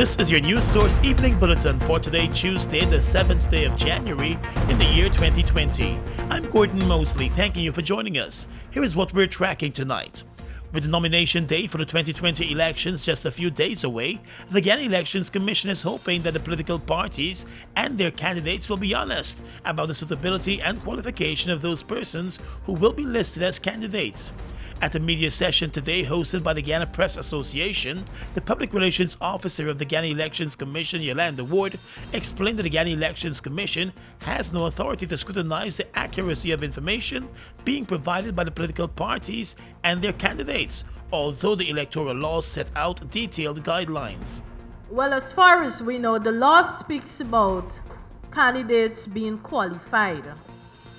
This is your news source evening bulletin for today, Tuesday, the 7th day of January in the year 2020. I'm Gordon Mosley, thanking you for joining us. Here is what we're tracking tonight. With the nomination day for the 2020 elections just a few days away, the Guyana Elections Commission is hoping that the political parties and their candidates will be honest about the suitability and qualification of those persons who will be listed as candidates. At a media session today hosted by the Guyana Press Association, the Public Relations Officer of the Guyana Elections Commission, Yolanda Ward, explained that the Guyana Elections Commission has no authority to scrutinize the accuracy of information being provided by the political parties and their candidates, although the electoral laws set out detailed guidelines. Well, as far as we know, the law speaks about candidates being qualified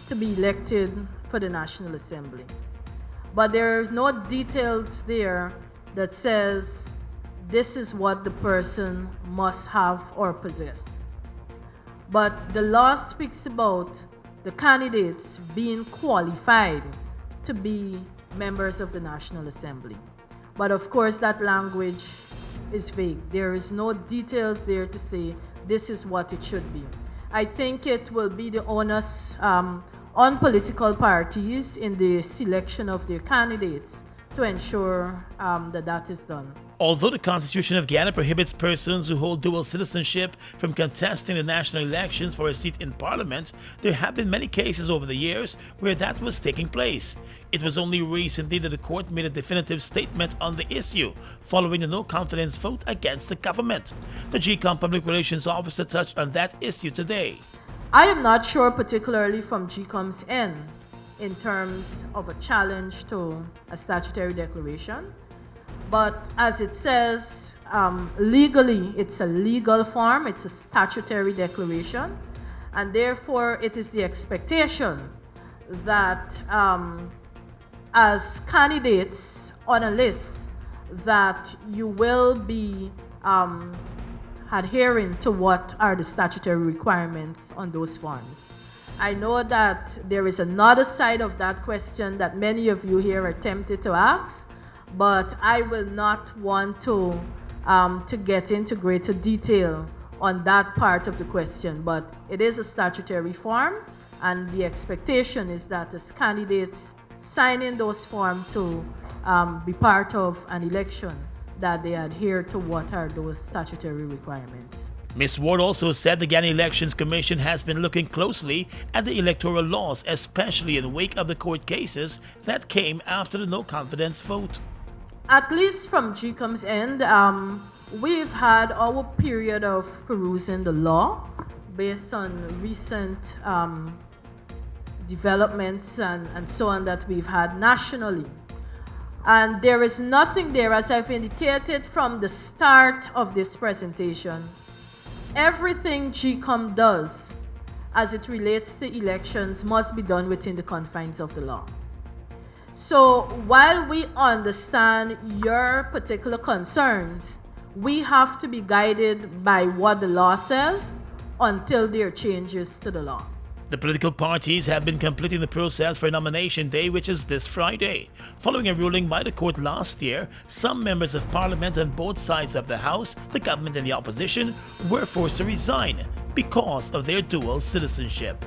to be elected for the National Assembly. But there is no details there that says this is what the person must have or possess. But the law speaks about the candidates being qualified to be members of the National Assembly. But of course that language is vague. There is no details there to say this is what it should be. I think it will be the onus on political parties in the selection of their candidates to ensure that is done. Although the Constitution of Guyana prohibits persons who hold dual citizenship from contesting the national elections for a seat in Parliament, there have been many cases over the years where that was taking place. It was only recently that the court made a definitive statement on the issue, following the no-confidence vote against the government. The GCOM Public Relations Officer touched on that issue today. I am not sure, particularly from GCOM's end, in terms of a challenge to a statutory declaration. But as it says, legally, it's a legal form, it's a statutory declaration, and therefore it is the expectation that as candidates on a list, that you will be adhering to what are the statutory requirements on those forms. I know that there is another side of that question that many of you here are tempted to ask, but I will not want to get into greater detail on that part of the question. But it is a statutory form, and the expectation is that as candidates sign in those forms to be part of an election, that they adhere to what are those statutory requirements. Ms. Ward also said the Guyana Elections Commission has been looking closely at the electoral laws, especially in the wake of the court cases that came after the no-confidence vote. At least from GCOM's end, we've had our period of perusing the law based on recent developments and so on that we've had nationally. And there is nothing there, as I've indicated from the start of this presentation. Everything GCOM does as it relates to elections must be done within the confines of the law. So while we understand your particular concerns, we have to be guided by what the law says until there are changes to the law. The political parties have been completing the process for nomination day, which is this Friday. Following a ruling by the court last year, some members of parliament on both sides of the House, the government and the opposition, were forced to resign because of their dual citizenship.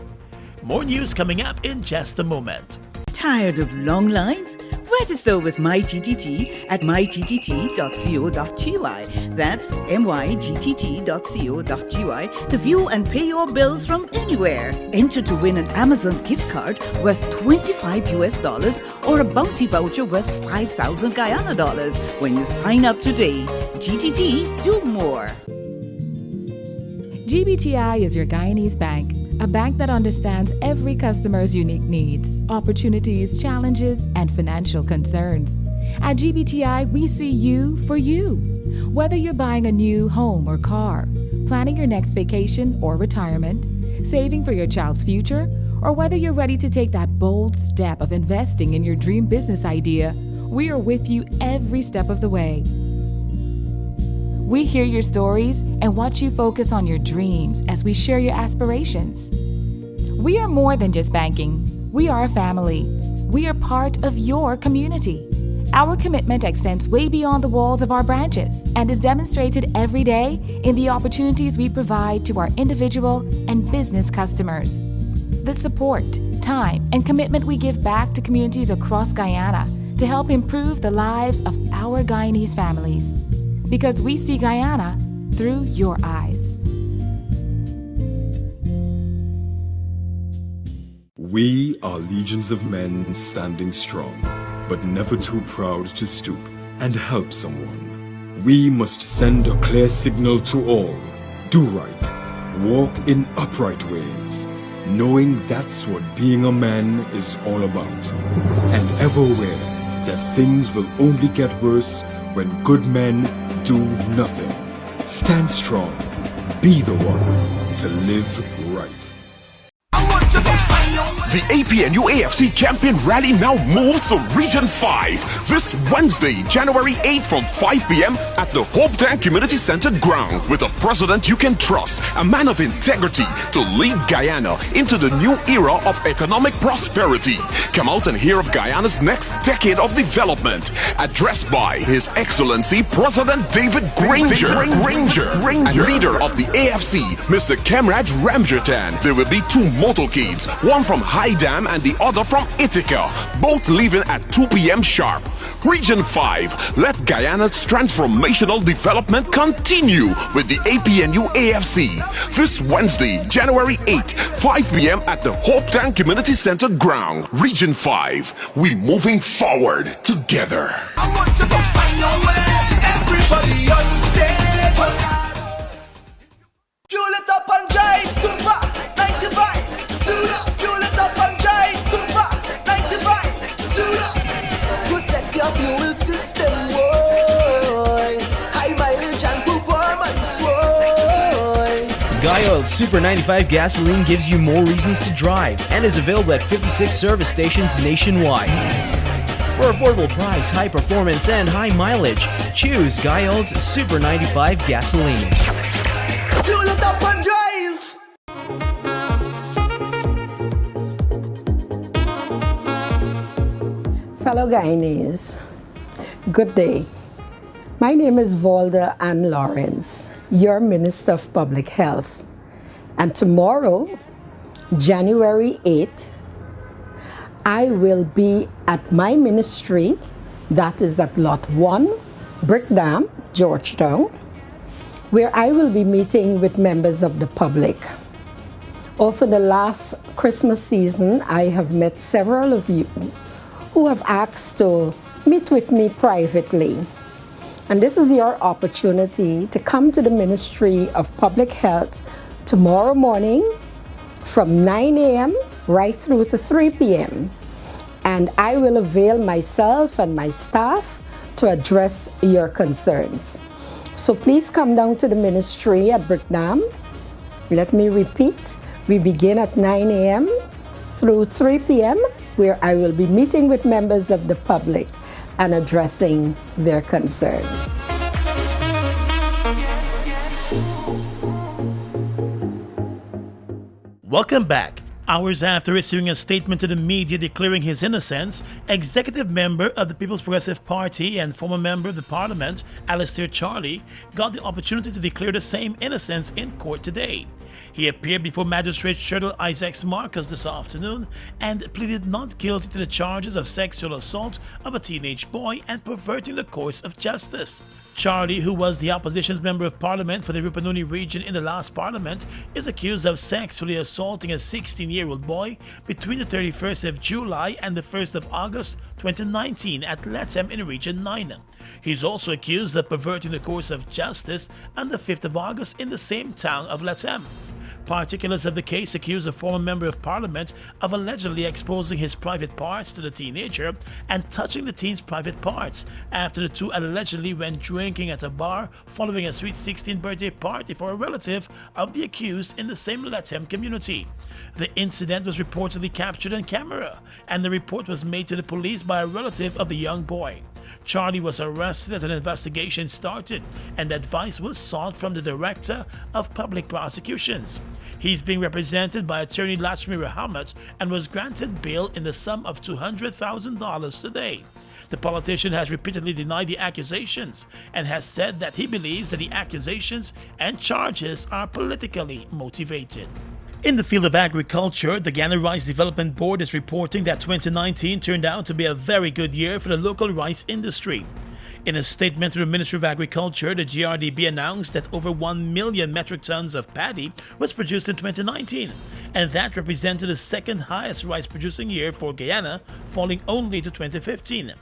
More news coming up in just a moment. Tired of long lines? Register with MyGTT at mygtt.co.gy. That's mygtt.co.gy to view and pay your bills from anywhere. Enter to win an Amazon gift card worth $25 or a bounty voucher worth 5,000 Guyana dollars when you sign up today. GTT, do more. GBTI is your Guyanese bank, a bank that understands every customer's unique needs, opportunities, challenges, and financial concerns. At GBTI, we see you for you. Whether you're buying a new home or car, planning your next vacation or retirement, saving for your child's future, or whether you're ready to take that bold step of investing in your dream business idea, we are with you every step of the way. We hear your stories and watch you focus on your dreams as we share your aspirations. We are more than just banking. We are a family. We are part of your community. Our commitment extends way beyond the walls of our branches and is demonstrated every day in the opportunities we provide to our individual and business customers. The support, time, and commitment we give back to communities across Guyana to help improve the lives of our Guyanese families. Because we see Guyana through your eyes. We are legions of men standing strong, but never too proud to stoop and help someone. We must send a clear signal to all. Do right. Walk in upright ways, knowing that's what being a man is all about. And ever aware that things will only get worse when good men do nothing. Stand strong. Be the one to live right. The APNU AFC Campaign Rally now moves to Region 5 this Wednesday, January 8th from 5 p.m. at the Hope Tank Community Center ground with a president you can trust, a man of integrity to lead Guyana into the new era of economic prosperity. Come out and hear of Guyana's next decade of development, addressed by His Excellency President David Granger, and leader of the AFC, Mr. Kemraj Ramjatan. There will be two motorcades, one from High Dam and the other from Ithaca, both leaving at 2 p.m. sharp. Region 5, let Guyana's transformational development continue with the APNU AFC. This Wednesday, January 8th, 5 p.m. at the Hope Tank Community Center ground. Region 5, we moving forward together. I want you to find your way. Everybody on stage. Fuel it up and drive, super 95. Tune up. Fuel it up and drive, super 95. Tune up. Protect your fuel system, boy. High mileage and performance, boy. Guy Oil Super 95 gasoline gives you more reasons to drive and is available at 56 service stations nationwide. For affordable price, high performance, and high mileage, choose Guy Oil's Super 95 gasoline. Fuel it up and drive. Fellow Guyanese, good day. My name is Valda Ann Lawrence, your Minister of Public Health. And tomorrow, January 8th, I will be at my ministry, that is at Lot 1, Brick Dam, Georgetown, where I will be meeting with members of the public. Over the last Christmas season, I have met several of you who have asked to meet with me privately. And this is your opportunity to come to the Ministry of Public Health tomorrow morning from 9 a.m. right through to 3 p.m. And I will avail myself and my staff to address your concerns. So please come down to the ministry at Brickdam. Let me repeat, we begin at 9 a.m. through 3 p.m. where I will be meeting with members of the public and addressing their concerns. Welcome back. Hours after issuing a statement to the media declaring his innocence, executive member of the People's Progressive Party and former member of the Parliament, Alistair Charlie, got the opportunity to declare the same innocence in court today. He appeared before Magistrate Shirtle Isaacs Marcus this afternoon and pleaded not guilty to the charges of sexual assault of a teenage boy and perverting the course of justice. Charlie, who was the opposition's member of parliament for the Rupununi region in the last parliament, is accused of sexually assaulting a 16-year-old boy between the 31st of July and the 1st of August 2019 at Letem in Region 9. He's also accused of perverting the course of justice on the 5th of August in the same town of Letem. Particulars of the case accuse a former member of parliament of allegedly exposing his private parts to the teenager and touching the teen's private parts after the two allegedly went drinking at a bar following a Sweet 16 birthday party for a relative of the accused in the same Letem community. The incident was reportedly captured on camera, and the report was made to the police by a relative of the young boy. Charlie was arrested as an investigation started, and advice was sought from the Director of Public Prosecutions. He's being represented by attorney Lachmi Rahamat and was granted bail in the sum of $200,000 today. The politician has repeatedly denied the accusations and has said that he believes that the accusations and charges are politically motivated. In the field of agriculture, the Guyana Rice Development Board is reporting that 2019 turned out to be a very good year for the local rice industry. In a statement to the Ministry of Agriculture, the GRDB announced that over 1 million metric tons of paddy was produced in 2019, and that represented the second highest rice producing year for Guyana, falling only to 2015.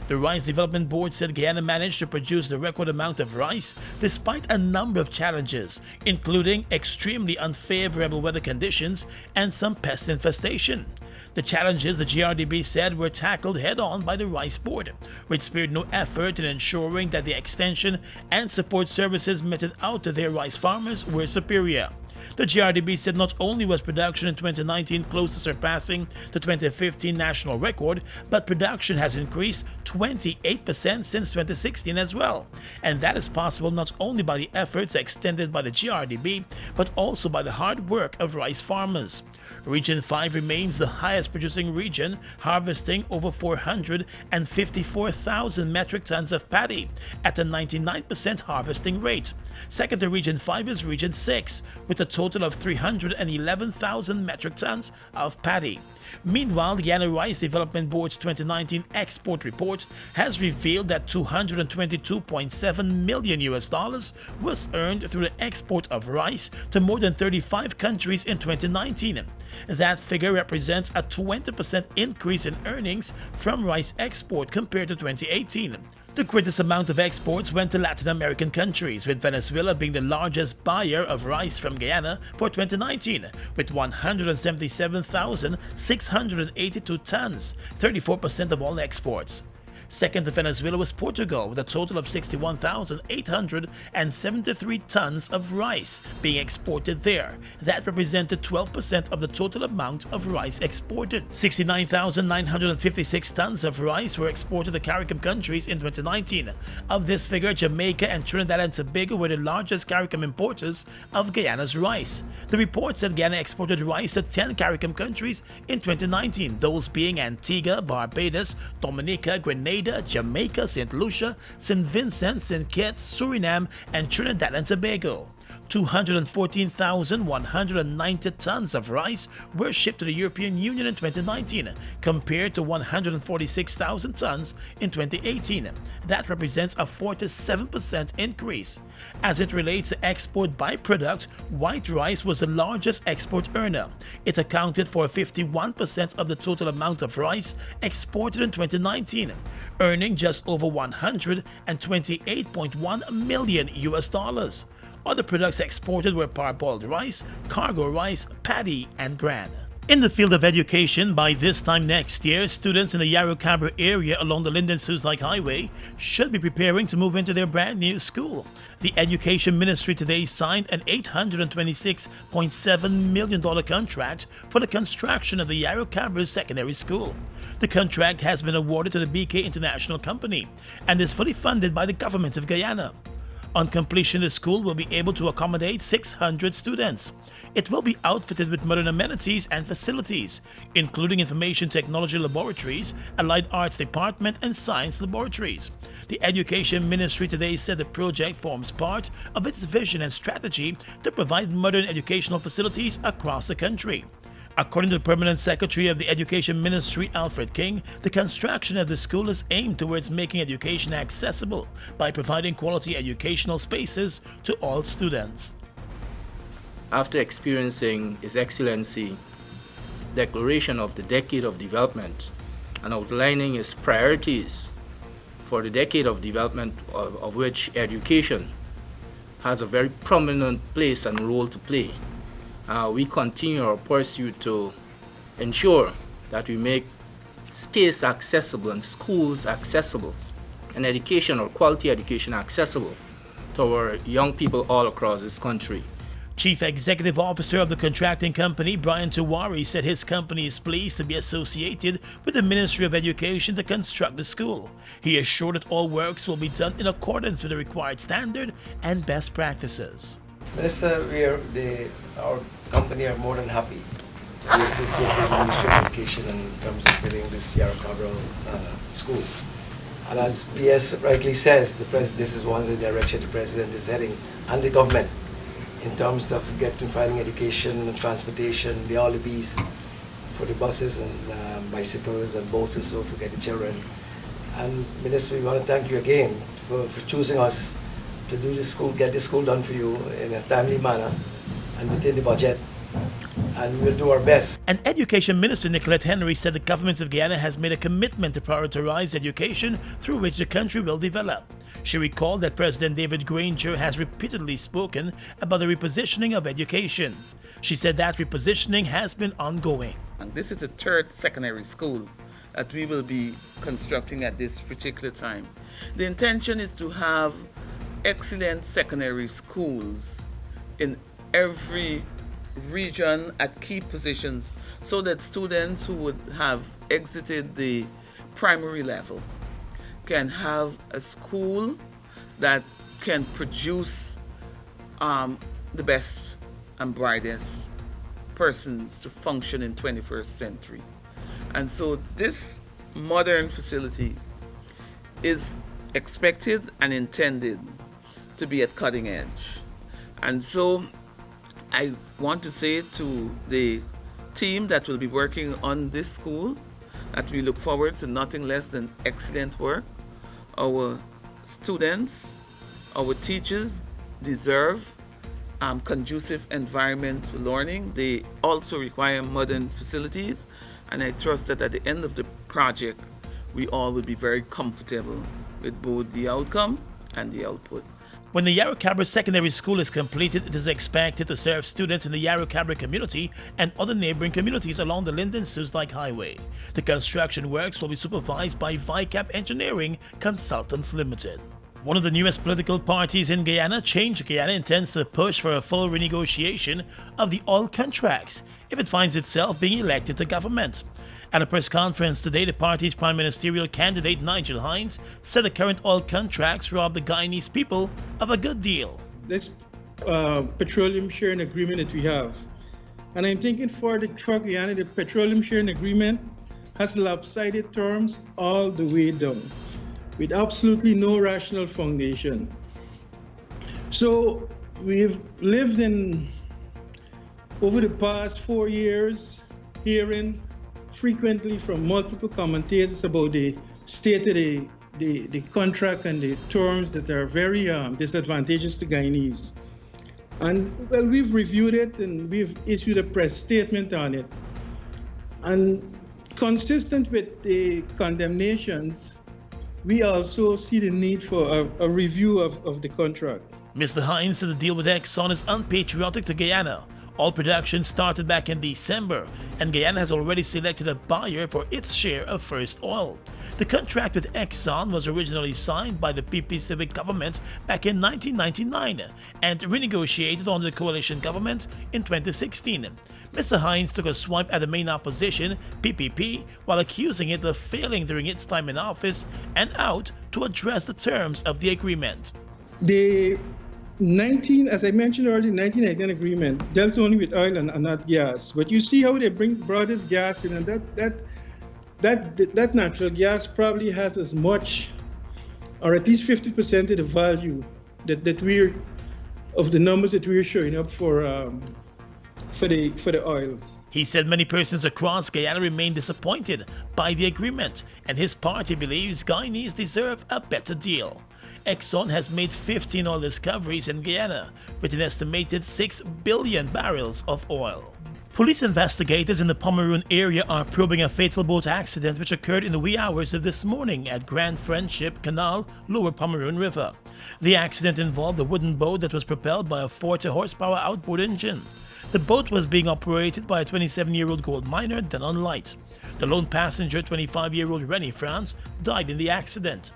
The Rice Development Board said Guyana managed to produce the record amount of rice despite a number of challenges, including extremely unfavorable weather conditions and some pest infestation. The challenges, the GRDB said, were tackled head-on by the Rice Board, which spared no effort in ensuring that the extension and support services meted out to their rice farmers were superior. The GRDB said not only was production in 2019 close to surpassing the 2015 national record, but production has increased 28% since 2016 as well. And that is possible not only by the efforts extended by the GRDB, but also by the hard work of rice farmers. Region 5 remains the highest producing region, harvesting over 454,000 metric tons of paddy at a 99% harvesting rate. Second to Region 5 is Region 6, with a total of 311,000 metric tons of paddy. Meanwhile, the Guyana Rice Development Board's 2019 export report has revealed that $222.7 million was earned through the export of rice to more than 35 countries in 2019. That figure represents a 20% increase in earnings from rice export compared to 2018. The greatest amount of exports went to Latin American countries, with Venezuela being the largest buyer of rice from Guyana for 2019, with 177,682 tons, 34% of all exports. Second to Venezuela was Portugal, with a total of 61,873 tons of rice being exported there. That represented 12% of the total amount of rice exported. 69,956 tons of rice were exported to CARICOM countries in 2019. Of this figure, Jamaica and Trinidad and Tobago were the largest CARICOM importers of Guyana's rice. The report said Guyana exported rice to 10 CARICOM countries in 2019, those being Antigua, Barbados, Dominica, Grenada, Jamaica, St. Lucia, St. Vincent, St. Kitts, Suriname, and Trinidad and Tobago. 214,190 tons of rice were shipped to the European Union in 2019, compared to 146,000 tons in 2018. That represents a 47% increase. As it relates to export byproduct, white rice was the largest export earner. It accounted for 51% of the total amount of rice exported in 2019, earning just over $128.1 million. Other products exported were parboiled rice, cargo rice, paddy, and bran. In the field of education, by this time next year, students in the Yarrow-Cabra area along the Linden-Suslike Highway should be preparing to move into their brand new school. The Education Ministry today signed an $826.7 million contract for the construction of the Yarrow-Cabra Secondary School. The contract has been awarded to the BK International Company and is fully funded by the government of Guyana. On completion, the school will be able to accommodate 600 students. It will be outfitted with modern amenities and facilities, including information technology laboratories, allied arts department, and science laboratories. The Education Ministry today said the project forms part of its vision and strategy to provide modern educational facilities across the country. According to the Permanent Secretary of the Education Ministry, Alfred King, the construction of the school is aimed towards making education accessible by providing quality educational spaces to all students. After experiencing His Excellency declaration of the Decade of Development and outlining his priorities for the decade of development of which education has a very prominent place and role to play, we continue our pursuit to ensure that we make space accessible and schools accessible and education or quality education accessible to our young people all across this country. Chief Executive Officer of the contracting company, Brian Tawari, said his company is pleased to be associated with the Ministry of Education to construct the school. He assured that all works will be done in accordance with the required standard and best practices. Minister, our company are more than happy to be associated with the Ministry of Education in terms of building this Yarra Cabral school. And as PS rightly says, this is one of the directions the President is heading and the government in terms of finding education and transportation, all the B's for the buses and bicycles and boats and so forth, get the children. And Minister, we want to thank you again for choosing us to do this school, get this school done for you in a timely manner and within the budget. And we'll do our best. And Education Minister Nicolette Henry said the government of Guyana has made a commitment to prioritize education through which the country will develop. She recalled that President David Granger has repeatedly spoken about the repositioning of education. She said that repositioning has been ongoing. And this is the third secondary school that we will be constructing at this particular time. The intention is to have excellent secondary schools in every region at key positions so that students who would have exited the primary level can have a school that can produce the best and brightest persons to function in 21st century. And so this modern facility is expected and intended to be at cutting edge. And so I want to say to the team that will be working on this school that we look forward to nothing less than excellent work. Our students, our teachers deserve conducive environment for learning. They also require modern facilities, and I trust that at the end of the project, we all will be very comfortable with both the outcome and the output. When the Yarra Cabra Secondary School is completed, it is expected to serve students in the Yarra Cabra community and other neighboring communities along the Linden-Suslike Highway. The construction works will be supervised by VICAP Engineering Consultants Limited. One of the newest political parties in Guyana, Change Guyana, intends to push for a full renegotiation of the oil contracts if it finds itself being elected to government. At a press conference today, the party's prime ministerial candidate Nigel Hines said the current oil contracts rob the Guyanese people of a good deal. This petroleum sharing agreement that we have, and I'm thinking for Guyana, the petroleum sharing agreement has lopsided terms all the way down, with absolutely no rational foundation. So we've lived over the past 4 years hearing frequently from multiple commentators about the state of the contract and the terms that are very disadvantageous to Guyanese. And well, we've reviewed it and we've issued a press statement on it. And consistent with the condemnations, we also see the need for a review of the contract. Mr. Hines said the deal with Exxon is unpatriotic to Guyana. Oil production started back in December, and Guyana has already selected a buyer for its share of first oil. The contract with Exxon was originally signed by the PP Civic government back in 1999 and renegotiated under the coalition government in 2016. Mr. Hines took a swipe at the main opposition, PPP, while accusing it of failing during its time in office and out to address the terms of the agreement. As I mentioned earlier, 1999 agreement dealt only with oil and not gas. But you see how they brought this gas in, and that natural gas probably has as much, or at least 50% of the value of the numbers that we're showing up for the oil. He said many persons across Guyana remain disappointed by the agreement, and his party believes Guyanese deserve a better deal. Exxon has made 15 oil discoveries in Guyana, with an estimated 6 billion barrels of oil. Police investigators in the Pomeroon area are probing a fatal boat accident which occurred in the wee hours of this morning at Grand Friendship Canal, Lower Pomeroon River. The accident involved a wooden boat that was propelled by a 40-horsepower outboard engine. The boat was being operated by a 27-year-old gold miner, Denon Light. The lone passenger, 25-year-old Rennie France, died in the accident.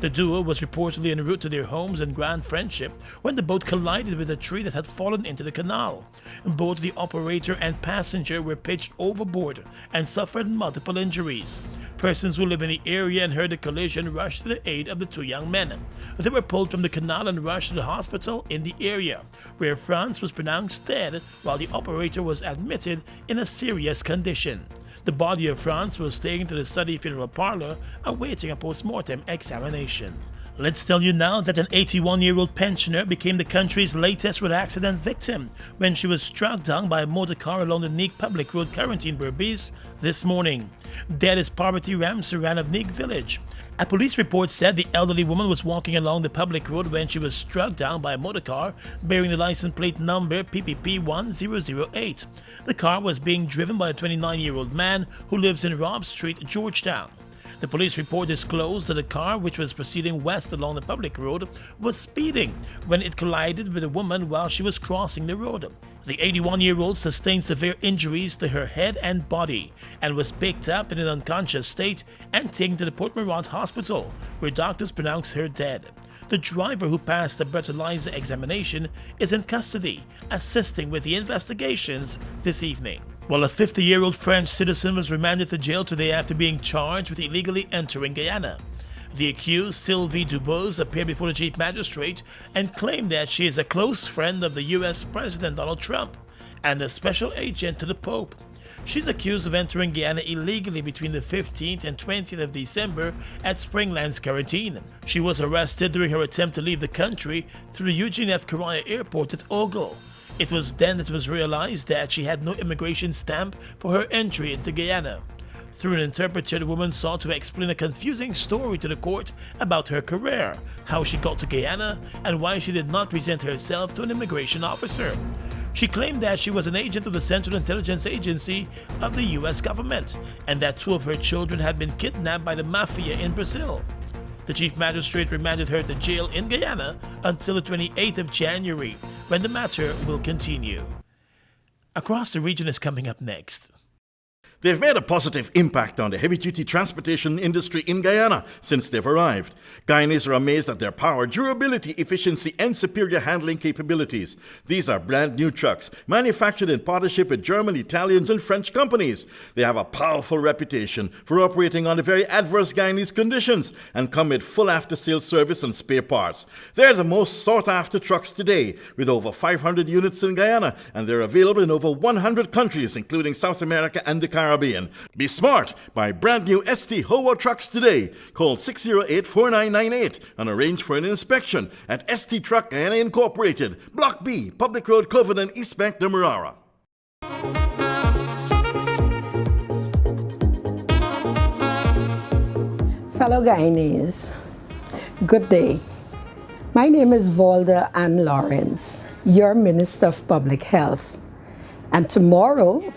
The duo was reportedly en route to their homes in Grand Friendship when the boat collided with a tree that had fallen into the canal. Both the operator and passenger were pitched overboard and suffered multiple injuries. Persons who live in the area and heard the collision rushed to the aid of the two young men. They were pulled from the canal and rushed to the hospital in the area, where Franz was pronounced dead while the operator was admitted in a serious condition. The body of Franz was taken to the study funeral parlor, awaiting a post-mortem examination. Let's tell you now that an 81-year-old pensioner became the country's latest road accident victim when she was struck down by a motor car along the Neek Public Road currently in Berbice this morning. Dead is Parvati Ramsaran of Neek Village. A police report said the elderly woman was walking along the public road when she was struck down by a motor car bearing the license plate number PPP 1008. The car was being driven by a 29-year-old man who lives in Robb Street, Georgetown. The police report disclosed that the car, which was proceeding west along the public road, was speeding when it collided with a woman while she was crossing the road. The 81-year-old sustained severe injuries to her head and body and was picked up in an unconscious state and taken to the Port Morant Hospital, where doctors pronounced her dead. The driver, who passed the breathalyzer examination, is in custody, assisting with the investigations this evening. While a 50-year-old French citizen was remanded to jail today after being charged with illegally entering Guyana. The accused, Sylvie Dubose, appeared before the chief magistrate and claimed that she is a close friend of the U.S. President Donald Trump and a special agent to the Pope. She's accused of entering Guyana illegally between the 15th and 20th of December at Springlands Quarantine. She was arrested during her attempt to leave the country through the Eugene F. Correa Airport at Ogle. It was then that it was realized that she had no immigration stamp for her entry into Guyana. Through an interpreter, the woman sought to explain a confusing story to the court about her career, how she got to Guyana, and why she did not present herself to an immigration officer. She claimed that she was an agent of the Central Intelligence Agency of the U.S. government, and that two of her children had been kidnapped by the mafia in Brazil. The chief magistrate remanded her to jail in Guyana until the 28th of January, when the matter will continue. Across the region is coming up next. They've made a positive impact on the heavy-duty transportation industry in Guyana since they've arrived. Guyanese are amazed at their power, durability, efficiency, and superior handling capabilities. These are brand new trucks, manufactured in partnership with German, Italian, and French companies. They have a powerful reputation for operating under very adverse Guyanese conditions and come with full after-sales service and spare parts. They're the most sought-after trucks today, with over 500 units in Guyana, and they're available in over 100 countries, including South America and the Caribbean. Be smart. Buy brand new ST Howo trucks today. Call 608-4998 and arrange for an inspection at ST Truck Guyana Incorporated, Block B, Public Road, Covenant, East Bank, Demerara. Fellow Guyanese, good day. My name is Valda Ann Lawrence, your Minister of Public Health. And tomorrow,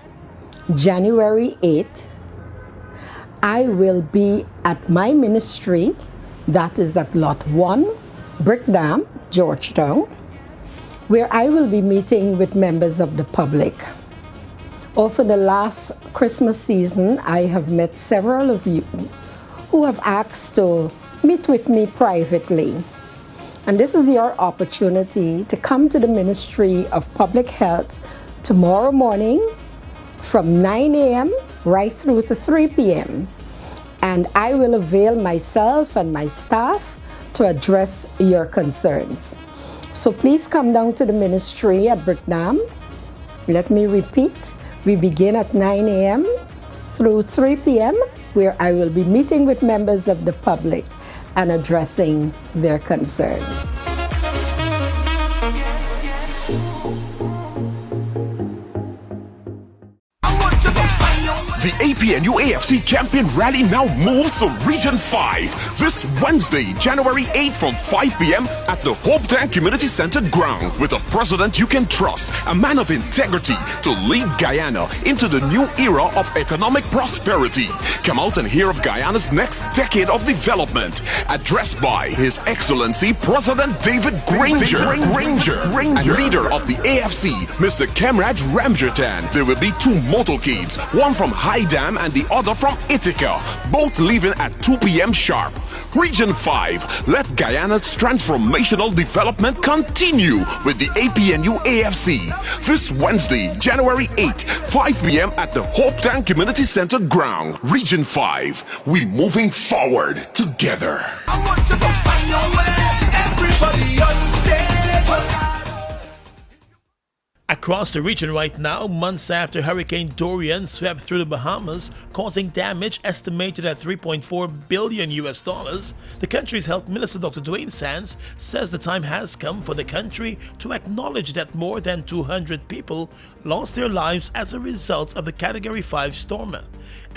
January 8th, I will be at my ministry, that is at Lot 1, Brick Dam, Georgetown, where I will be meeting with members of the public. Over the last Christmas season, I have met several of you who have asked to meet with me privately. And this is your opportunity to come to the Ministry of Public Health tomorrow morning from 9 a.m. right through to 3 p.m. And I will avail myself and my staff to address your concerns. So please come down to the ministry at Brickdam. Let me repeat, we begin at 9 a.m. through 3 p.m. where I will be meeting with members of the public and addressing their concerns. The APNU AFC Campaign Rally now moves to Region 5 this Wednesday, January 8th from 5 p.m. at the Hope Tank Community Center ground with a president you can trust, a man of integrity to lead Guyana into the new era of economic prosperity. Come out and hear of Guyana's next decade of development, addressed by His Excellency President David Granger, and leader of the AFC, Mr. Kemraj Ramjertan. There will be two motorcades, one from High Dam p.m. and the other from Ithaca, both leaving at 2 p.m. sharp. Region 5, let Guyana's transformational development continue with the APNU AFC. This Wednesday, January 8, 5 p.m. at the Hope Tank Community Center ground. Region 5, we moving forward together. I want you to find your way, everybody on stage. Across the region right now, months after Hurricane Dorian swept through the Bahamas, causing damage estimated at $3.4 billion, the country's health minister Dr. Dwayne Sands says the time has come for the country to acknowledge that more than 200 people lost their lives as a result of the Category 5 storm.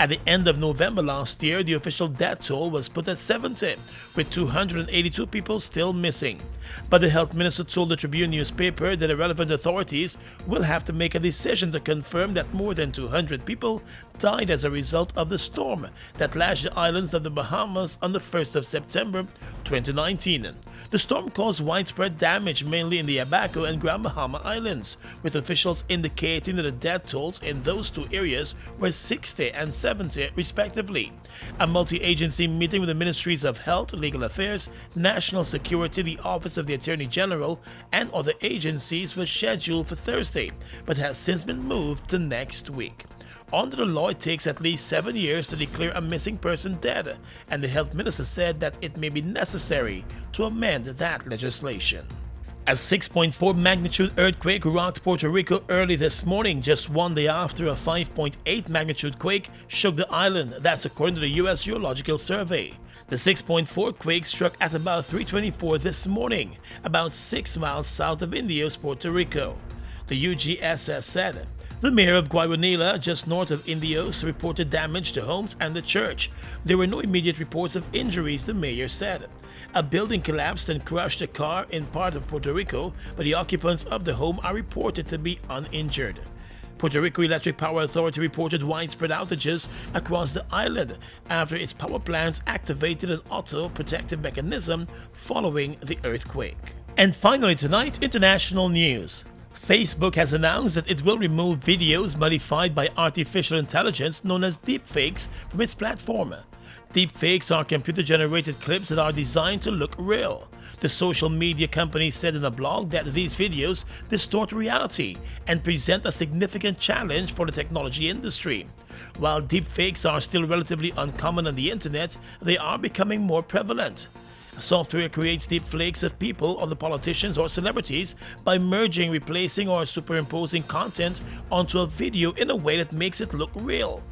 At the end of November last year, the official death toll was put at 70, with 282 people still missing. But the health minister told the Tribune newspaper that the relevant authorities will have to make a decision to confirm that more than 200 people died as a result of the storm that lashed the islands of the Bahamas on the 1st of September 2019. The storm caused widespread damage mainly in the Abaco and Grand Bahama Islands, with officials indicating that the death tolls in those two areas were 60 and 70 respectively. A multi-agency meeting with the Ministries of Health, Legal Affairs, National Security, the Office of the Attorney General, and other agencies was scheduled for Thursday, but has since been moved to next week. Under the law, it takes at least 7 years to declare a missing person dead, and the health minister said that it may be necessary to amend that legislation. A 6.4 magnitude earthquake rocked Puerto Rico early this morning, just 1 day after a 5.8 magnitude quake shook the island. That's according to the U.S. Geological Survey. The 6.4 quake struck at about 3:24 this morning, about 6 miles south of Indios, Puerto Rico. The UGSS said. The mayor of Guyana, just north of Indios, reported damage to homes and the church. There were no immediate reports of injuries, the mayor said. A building collapsed and crushed a car in part of Puerto Rico, but the occupants of the home are reported to be uninjured. Puerto Rico Electric Power Authority reported widespread outages across the island after its power plants activated an auto-protective mechanism following the earthquake. And finally tonight, international news. Facebook has announced that it will remove videos modified by artificial intelligence known as deepfakes from its platform. Deepfakes are computer-generated clips that are designed to look real. The social media company said in a blog that these videos distort reality and present a significant challenge for the technology industry. While deepfakes are still relatively uncommon on the internet, they are becoming more prevalent. Software creates deepfakes of people, other politicians or celebrities by merging, replacing or superimposing content onto a video in a way that makes it look real.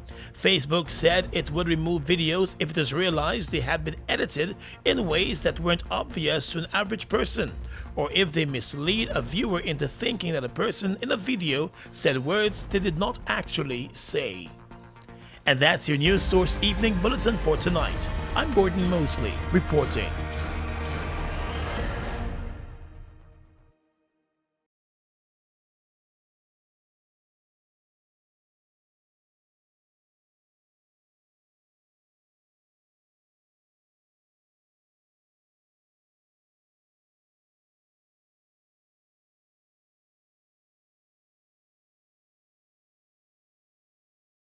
Facebook said it would remove videos if it is realized they had been edited in ways that weren't obvious to an average person, or if they mislead a viewer into thinking that a person in a video said words they did not actually say. And that's your News Source Evening Bulletin for tonight. I'm Gordon Mosley, reporting.